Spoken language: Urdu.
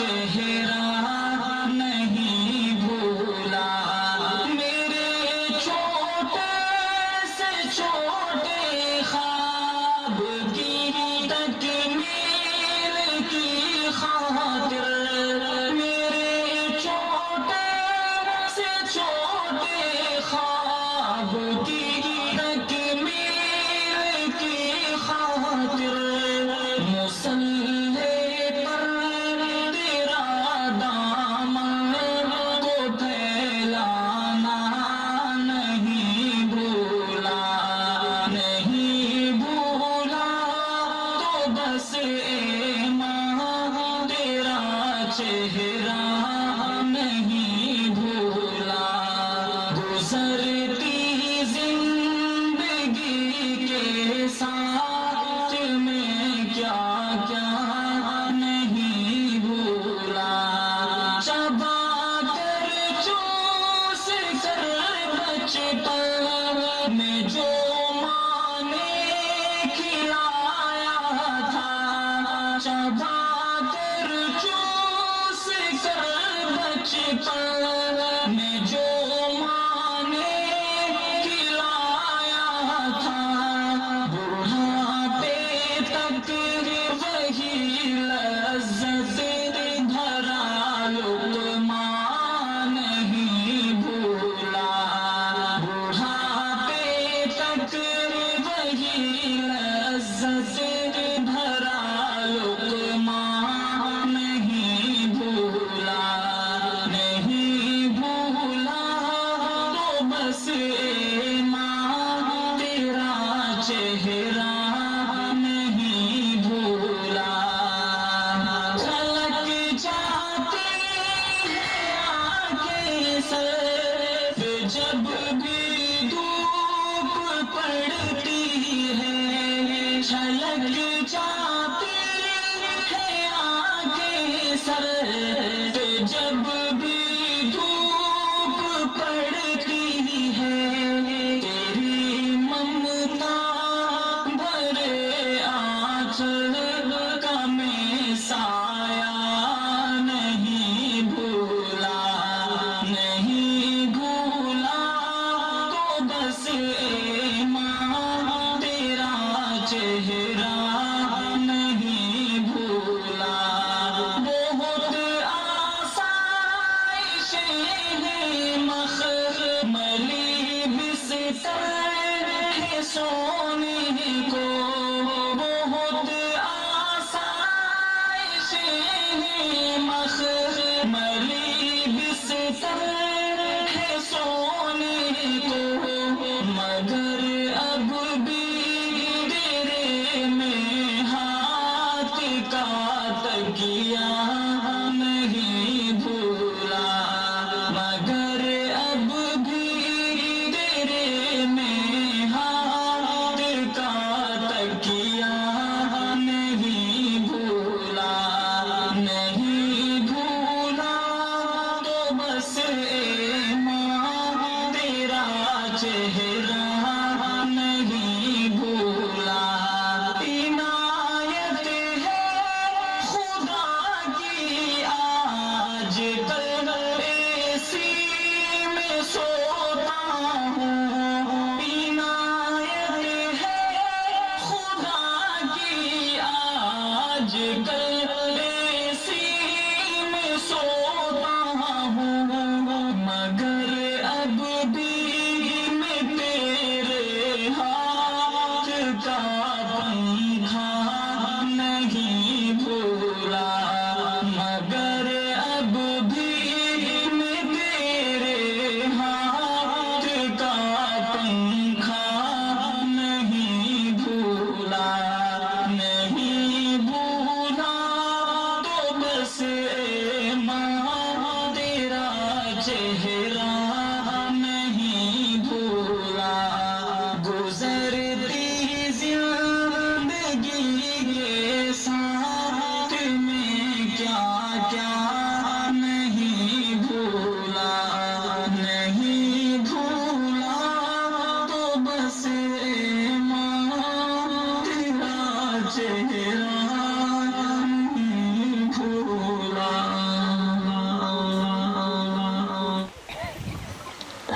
چہرہ نہیں بھولا، میرے چھوٹے سے چھوٹے خواب کی تکمیل کی خاطر، میرے چھوٹے سے چھوٹے خواب کی تکمیل کی خاطر، مصلی پر تیرا دامن کو پھیلانا نہیں بھولا، نہیں بھولا تو بس اے ماں تیرا چہرہ نہیں بھولا، گزرتی زندگی کے ساتھ میں کیا کیا نہیں بھولا، چبا کر چوس کر بچپن میں جو ماں نے کھلایا تھا، چبا کر چوس کر بچپن میں جو ماں نے کھلایا تھا، بڑھاپے تک وہی لذت بھرا لقمہ نہیں بھولا، بڑھاپے تک وہی لذت بھرا لقمہ نہیں بھولا، نہیں بھولا تو بس اے ماں تیرا چہرہ نہیں بھولا، جھلک جاتی ہے آنکھیں سر جب بھی دھوپ پڑتی ہے، جھلک جاتی ہے آنکھیں سر جب بھی دھوپ پڑتی ہے، تیری ممتا بھرے آنچل کا میں سایہ نہیں بھولا، نہیں بھولا تو بس اے ماں تیرا چہرہ نہیں بھولا، بہت آسائشیں ہیں مخملی بستر ہے سونے کو، بہت آسائشیں ہیں مخملی بستر ہے سونے کو، مگر اب بھی تیرے میں ہاتھ کا تکیہ نہیں بھولا، مگر اب بھی تیرے میں ہاتھ کا تکیہ نہیں بھولا، نہیں بھولا تو بس اے ماں تیرا چہرہ نہیں بھولا، عنایت ہے خدا کی آج کل اسی میں سوتا ہوں، عنایت ہے خدا کی آج کل اسی میں سوتا ہوں، مگر اب بھی میں تیرے ہاتھ کا پنکھا نہیں بھولا، مگر اب بھی میں تیرے ہاتھ کا پنکھا نہیں بھولا، نہیں بھولا تو بس اے ماں تیرا چہرہ نہیں بھولا، گزر